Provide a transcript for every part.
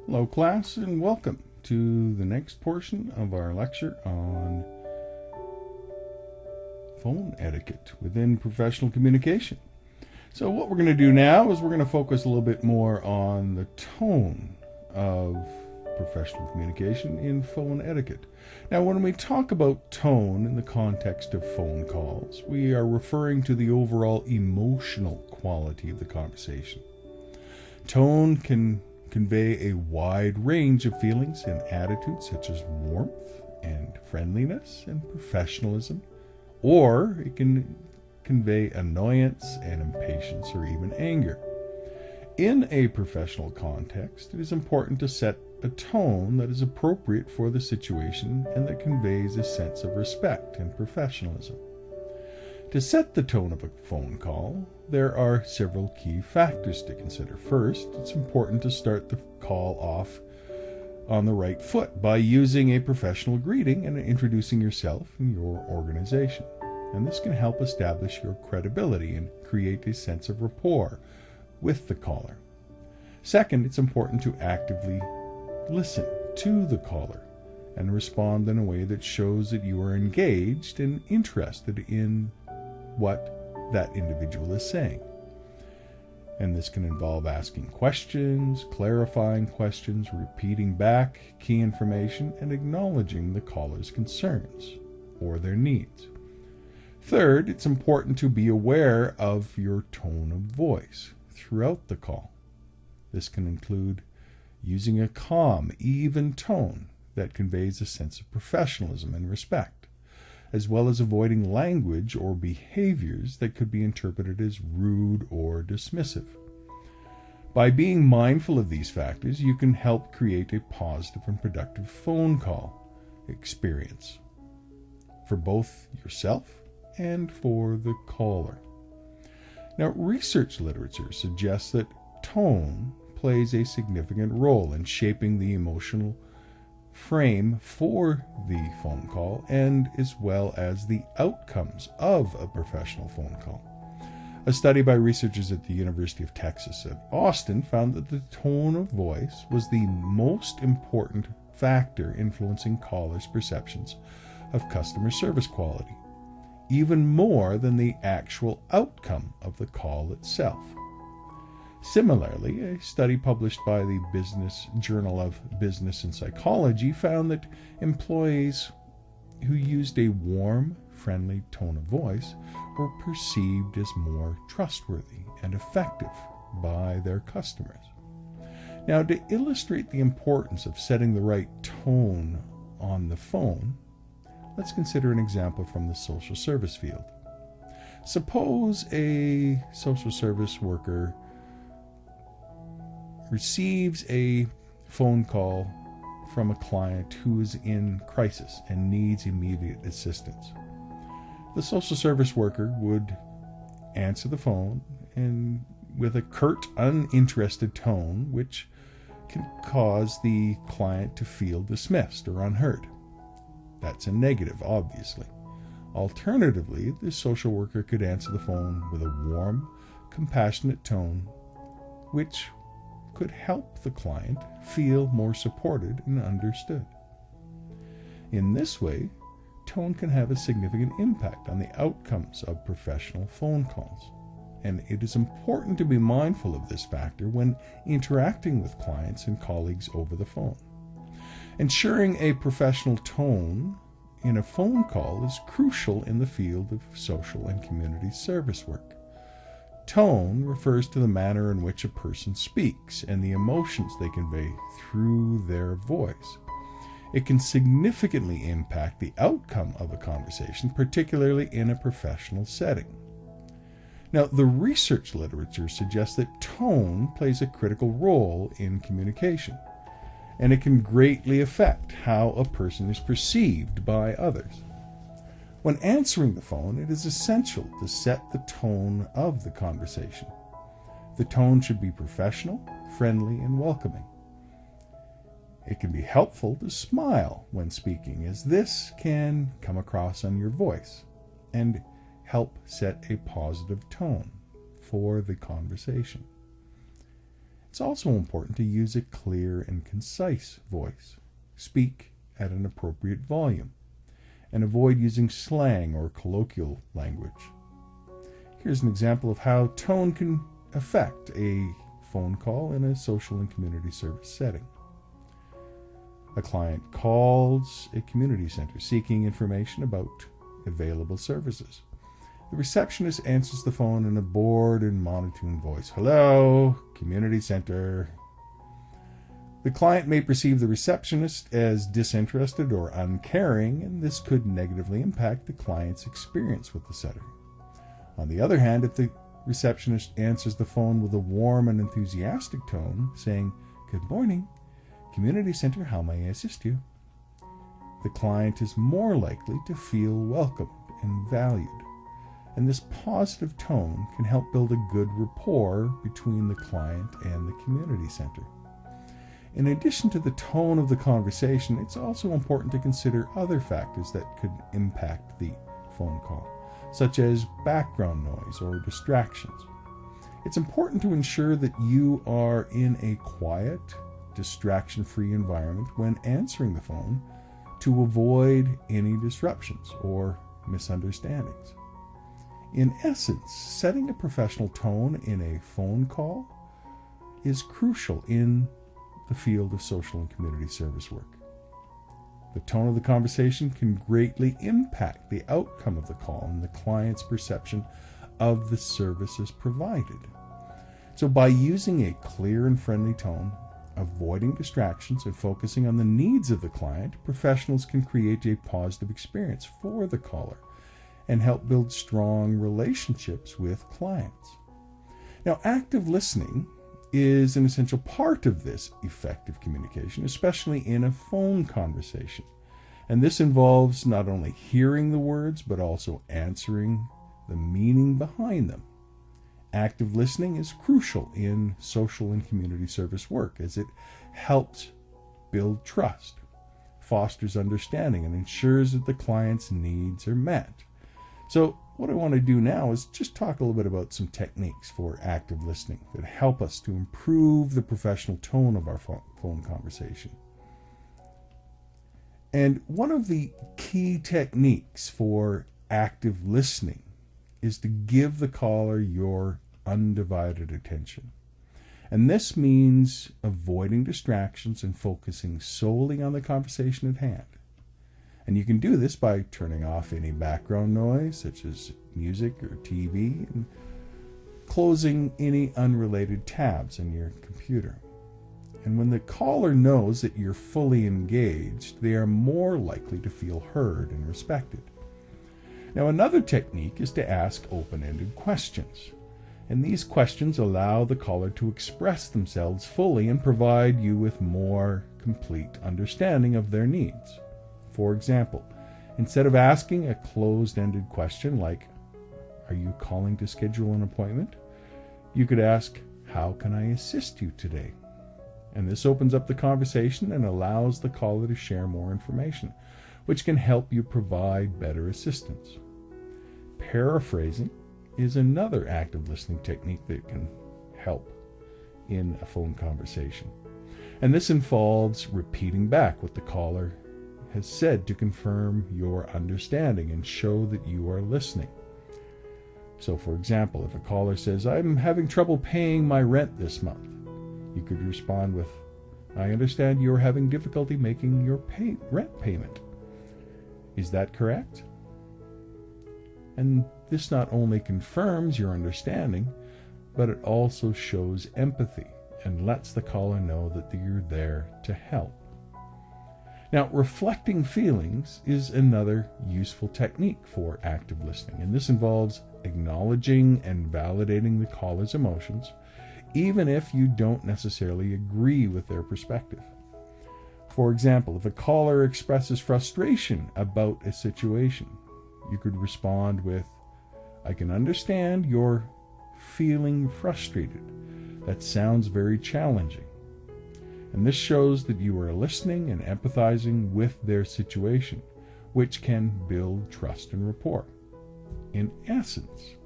Hello, class, and welcome to the next portion of our lecture on phone etiquette within professional communication. So what we're going to do now is we're going to focus a little bit more on the tone of professional communication in phone etiquette. Now, when we talk about tone in the context of phone calls, we are referring to the overall emotional quality of the conversation. Tone can convey a wide range of feelings and attitudes such as warmth and friendliness and professionalism, or it can convey annoyance and impatience or even anger. In a professional context, it is important to set a tone that is appropriate for the situation and that conveys a sense of respect and professionalism. To set the tone of a phone call, there are several key factors to consider. First, it's important to start the call off on the right foot by using a professional greeting and introducing yourself and your organization. And this can help establish your credibility and create a sense of rapport with the caller. Second, it's important to actively listen to the caller and respond in a way that shows that you are engaged and interested in what that individual is saying. And this can involve asking questions, clarifying questions, repeating back key information, and acknowledging the caller's concerns or their needs. Third, it's important to be aware of your tone of voice throughout the call. This can include using a calm, even tone that conveys a sense of professionalism and respect, as well as avoiding language or behaviors that could be interpreted as rude or dismissive. By being mindful of these factors, you can help create a positive and productive phone call experience for both yourself and for the caller. Now, research literature suggests that tone plays a significant role in shaping the emotional frame for the phone call and as well as the outcomes of a professional phone call. A study by researchers at the University of Texas at Austin found that the tone of voice was the most important factor influencing callers' perceptions of customer service quality, even more than the actual outcome of the call itself. Similarly, a study published by the Business Journal of Business and Psychology found that employees who used a warm, friendly tone of voice were perceived as more trustworthy and effective by their customers. Now, to illustrate the importance of setting the right tone on the phone, let's consider an example from the social service field. Suppose a social service worker receives a phone call from a client who is in crisis and needs immediate assistance. The social service worker would answer the phone and with a curt, uninterested tone, which can cause the client to feel dismissed or unheard. That's a negative, obviously. Alternatively, the social worker could answer the phone with a warm, compassionate tone, which could help the client feel more supported and understood. In this way, tone can have a significant impact on the outcomes of professional phone calls, and it is important to be mindful of this factor when interacting with clients and colleagues over the phone. Ensuring a professional tone in a phone call is crucial in the field of social and community service work. Tone refers to the manner in which a person speaks and the emotions they convey through their voice. It can significantly impact the outcome of a conversation, particularly in a professional setting. Now, the research literature suggests that tone plays a critical role in communication, and it can greatly affect how a person is perceived by others. When answering the phone, it is essential to set the tone of the conversation. The tone should be professional, friendly, and welcoming. It can be helpful to smile when speaking, as this can come across on your voice and help set a positive tone for the conversation. It's also important to use a clear and concise voice. Speak at an appropriate volume, and avoid using slang or colloquial language. Here's an example of how tone can affect a phone call in a social and community service setting. A client calls a community center seeking information about available services. The receptionist answers the phone in a bored and monotone voice. "Hello, community center." The client may perceive the receptionist as disinterested or uncaring, and this could negatively impact the client's experience with the center. On the other hand, if the receptionist answers the phone with a warm and enthusiastic tone, saying, "Good morning, community center, how may I assist you?" the client is more likely to feel welcomed and valued. And this positive tone can help build a good rapport between the client and the community center. In addition to the tone of the conversation, it's also important to consider other factors that could impact the phone call, such as background noise or distractions. It's important to ensure that you are in a quiet, distraction-free environment when answering the phone to avoid any disruptions or misunderstandings. In essence, setting a professional tone in a phone call is crucial in the field of social and community service work. The tone of the conversation can greatly impact the outcome of the call and the client's perception of the services provided. So by using a clear and friendly tone, avoiding distractions, and focusing on the needs of the client, professionals can create a positive experience for the caller and help build strong relationships with clients. Now, active listening is an essential part of this effective communication, especially in a phone conversation. And this involves not only hearing the words, but also answering the meaning behind them. Active listening is crucial in social and community service work as it helps build trust, fosters understanding, and ensures that the client's needs are met. So what I want to do now is just talk a little bit about some techniques for active listening that help us to improve the professional tone of our phone conversation. And one of the key techniques for active listening is to give the caller your undivided attention. And this means avoiding distractions and focusing solely on the conversation at hand. And you can do this by turning off any background noise, such as music or TV, and closing any unrelated tabs in your computer. And when the caller knows that you're fully engaged, they are more likely to feel heard and respected. Now, another technique is to ask open-ended questions. And these questions allow the caller to express themselves fully and provide you with more complete understanding of their needs. For example, instead of asking a closed-ended question like, "Are you calling to schedule an appointment?" you could ask, "How can I assist you today?" And this opens up the conversation and allows the caller to share more information, which can help you provide better assistance. Paraphrasing is another active listening technique that can help in a phone conversation. And this involves repeating back what the caller has said to confirm your understanding and show that you are listening. So, for example, if a caller says, "I'm having trouble paying my rent this month," you could respond with, "I understand you're having difficulty making your rent payment. Is that correct?" And this not only confirms your understanding, but it also shows empathy and lets the caller know that you're there to help. Now, reflecting feelings is another useful technique for active listening, and this involves acknowledging and validating the caller's emotions, even if you don't necessarily agree with their perspective. For example, if a caller expresses frustration about a situation, you could respond with, "I can understand you're feeling frustrated. That sounds very challenging." And this shows that you are listening and empathizing with their situation, which can build trust and rapport. In essence,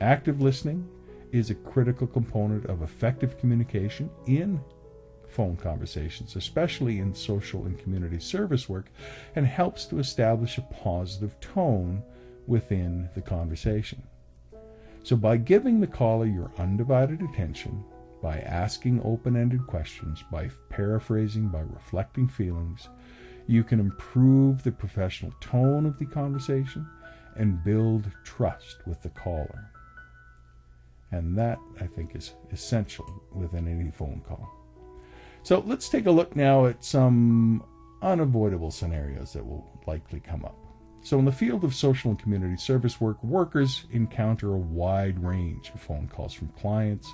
active listening is a critical component of effective communication in phone conversations, especially in social and community service work, and helps to establish a positive tone within the conversation. So by giving the caller your undivided attention, by asking open-ended questions, by paraphrasing, by reflecting feelings, you can improve the professional tone of the conversation and build trust with the caller. And that, I think, is essential within any phone call. So let's take a look now at some unavoidable scenarios that will likely come up. So in the field of social and community service work, workers encounter a wide range of phone calls from clients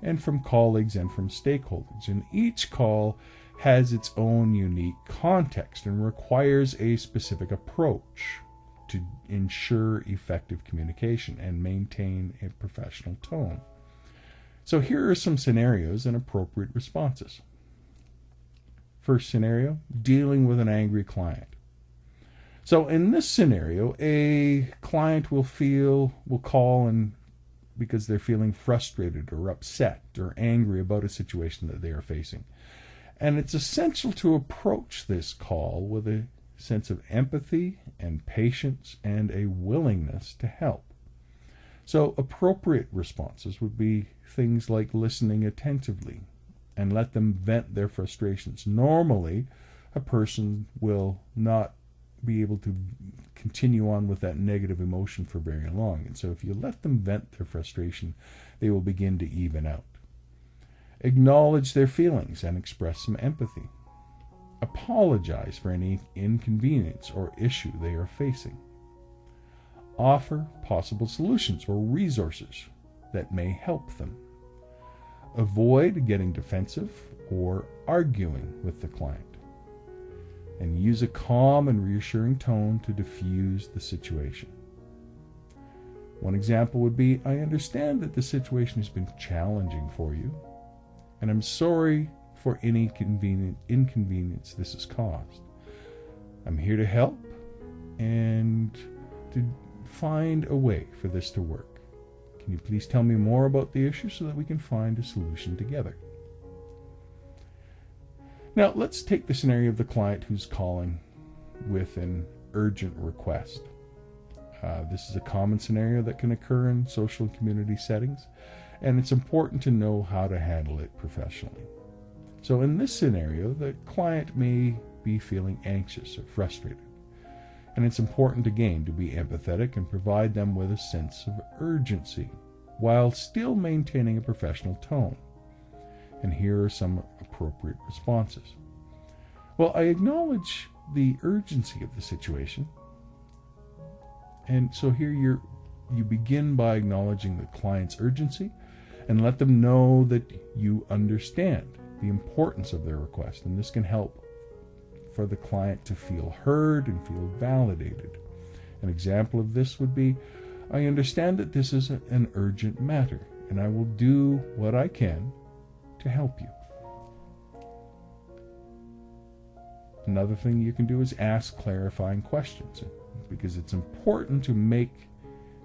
and from colleagues and from stakeholders. And each call has its own unique context and requires a specific approach to ensure effective communication and maintain a professional tone. So here are some scenarios and appropriate responses. First scenario, dealing with an angry client. So in this scenario, a client will call and because they're feeling frustrated or upset or angry about a situation that they are facing. And it's essential to approach this call with a sense of empathy and patience and a willingness to help. So appropriate responses would be things like listening attentively and let them vent their frustrations. Normally, a person will not be able to continue on with that negative emotion for very long. And so if you let them vent their frustration, they will begin to even out. Acknowledge their feelings and express some empathy. Apologize for any inconvenience or issue they are facing. Offer possible solutions or resources that may help them. Avoid getting defensive or arguing with the client. And use a calm and reassuring tone to diffuse the situation. One example would be, I understand that the situation has been challenging for you, and I'm sorry for any inconvenience this has caused. I'm here to help and to find a way for this to work. Can you please tell me more about the issue so that we can find a solution together? Now, let's take the scenario of the client who's calling with an urgent request. This is a common scenario that can occur in social and community settings, and it's important to know how to handle it professionally. So in this scenario, the client may be feeling anxious or frustrated, and it's important again to be empathetic and provide them with a sense of urgency while still maintaining a professional tone. And here are some appropriate responses. Well, I acknowledge the urgency of the situation. And so here you begin by acknowledging the client's urgency and let them know that you understand the importance of their request. And this can help for the client to feel heard and feel validated. An example of this would be, I understand that this is an urgent matter, and I will do what I can to help you. Another thing you can do is ask clarifying questions, because it's important to make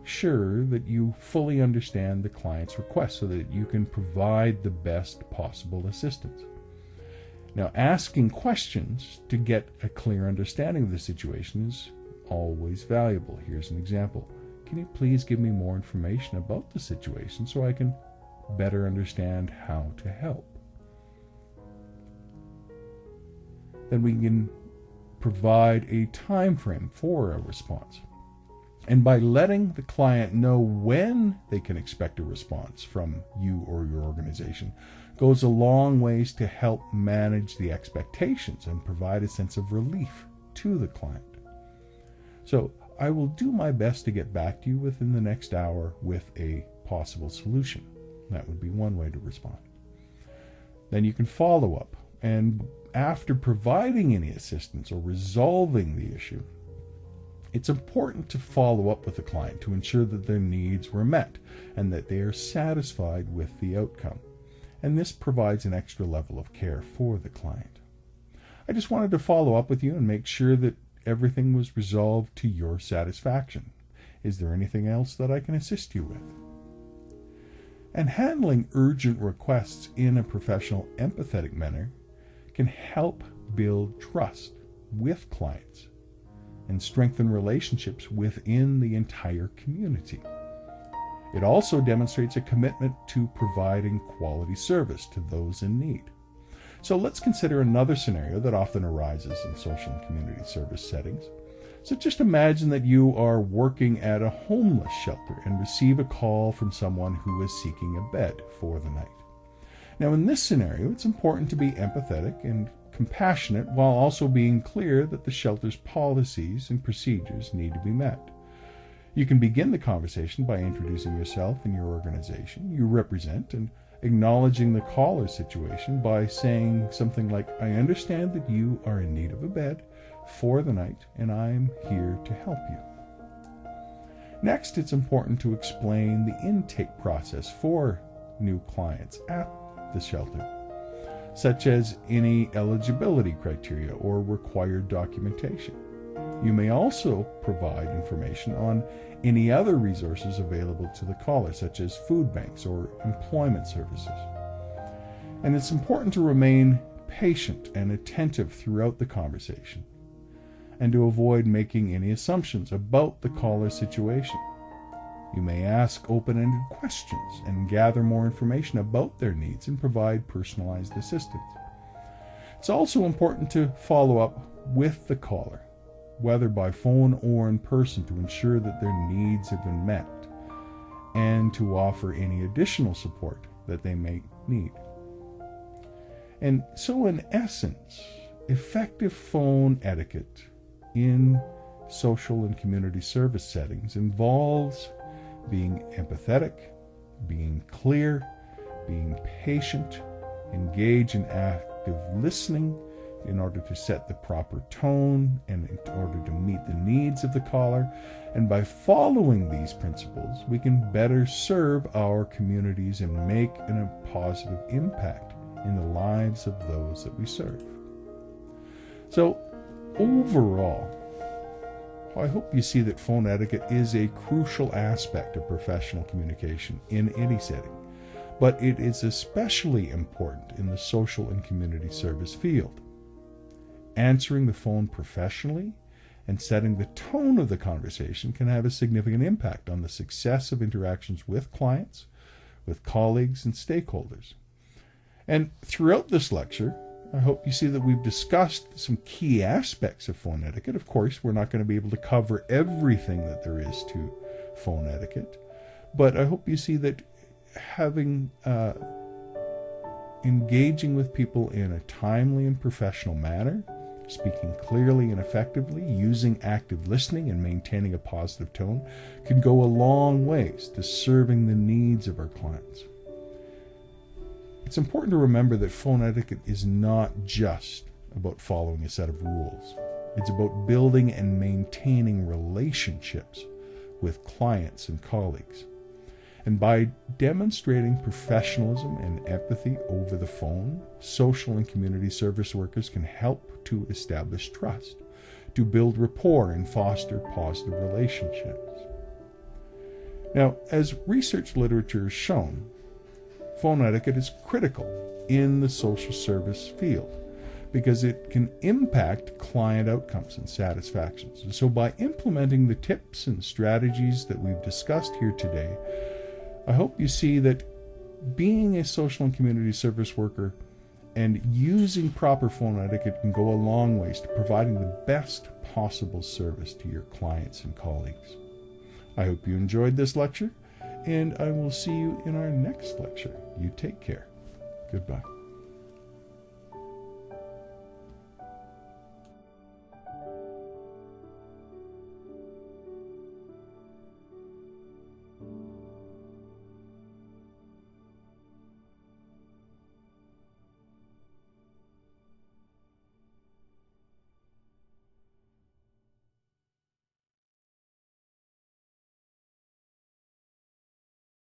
sure that you fully understand the client's request so that you can provide the best possible assistance. Now, asking questions to get a clear understanding of the situation is always valuable. Here's an example. Can you please give me more information about the situation so I can better understand how to help? Then we can provide a time frame for a response. And by letting the client know when they can expect a response from you or your organization goes a long ways to help manage the expectations and provide a sense of relief to the client. So I will do my best to get back to you within the next hour with a possible solution. That would be one way to respond. Then you can follow up, and after providing any assistance or resolving the issue, it's important to follow up with the client to ensure that their needs were met and that they are satisfied with the outcome. And this provides an extra level of care for the client. I just wanted to follow up with you and make sure that everything was resolved to your satisfaction. Is there anything else that I can assist you with? And handling urgent requests in a professional, empathetic manner can help build trust with clients and strengthen relationships within the entire community. It also demonstrates a commitment to providing quality service to those in need. So let's consider another scenario that often arises in social and community service settings. So just imagine that you are working at a homeless shelter and receive a call from someone who is seeking a bed for the night. Now, in this scenario, it's important to be empathetic and compassionate while also being clear that the shelter's policies and procedures need to be met. You can begin the conversation by introducing yourself and your organization you represent and acknowledging the caller's situation by saying something like, "I understand that you are in need of a bed for the night, and I'm here to help you." Next, it's important to explain the intake process for new clients at the shelter, such as any eligibility criteria or required documentation. You may also provide information on any other resources available to the caller, such as food banks or employment services. And it's important to remain patient and attentive throughout the conversation, and to avoid making any assumptions about the caller's situation. You may ask open-ended questions and gather more information about their needs and provide personalized assistance. It's also important to follow up with the caller, whether by phone or in person, to ensure that their needs have been met and to offer any additional support that they may need. And so, in essence, effective phone etiquette in social and community service settings involves being empathetic, being clear, being patient, engage in active listening in order to set the proper tone and in order to meet the needs of the caller. And by following these principles, we can better serve our communities and make a positive impact in the lives of those that we serve. So, overall, I hope you see that phone etiquette is a crucial aspect of professional communication in any setting, but it is especially important in the social and community service field. Answering the phone professionally and setting the tone of the conversation can have a significant impact on the success of interactions with clients, with colleagues, and stakeholders. And throughout this lecture, I hope you see that we've discussed some key aspects of phone etiquette. Of course, we're not going to be able to cover everything that there is to phone etiquette, but I hope you see that engaging with people in a timely and professional manner, speaking clearly and effectively, using active listening, and maintaining a positive tone can go a long ways to serving the needs of our clients. It's important to remember that phone etiquette is not just about following a set of rules. It's about building and maintaining relationships with clients and colleagues. And by demonstrating professionalism and empathy over the phone, social and community service workers can help to establish trust, to build rapport and foster positive relationships. Now, as research literature has shown, phone etiquette is critical in the social service field because it can impact client outcomes and satisfactions. And so by implementing the tips and strategies that we've discussed here today, I hope you see that being a social and community service worker and using proper phone etiquette can go a long ways to providing the best possible service to your clients and colleagues. I hope you enjoyed this lecture, and I will see you in our next lecture. You take care. Goodbye.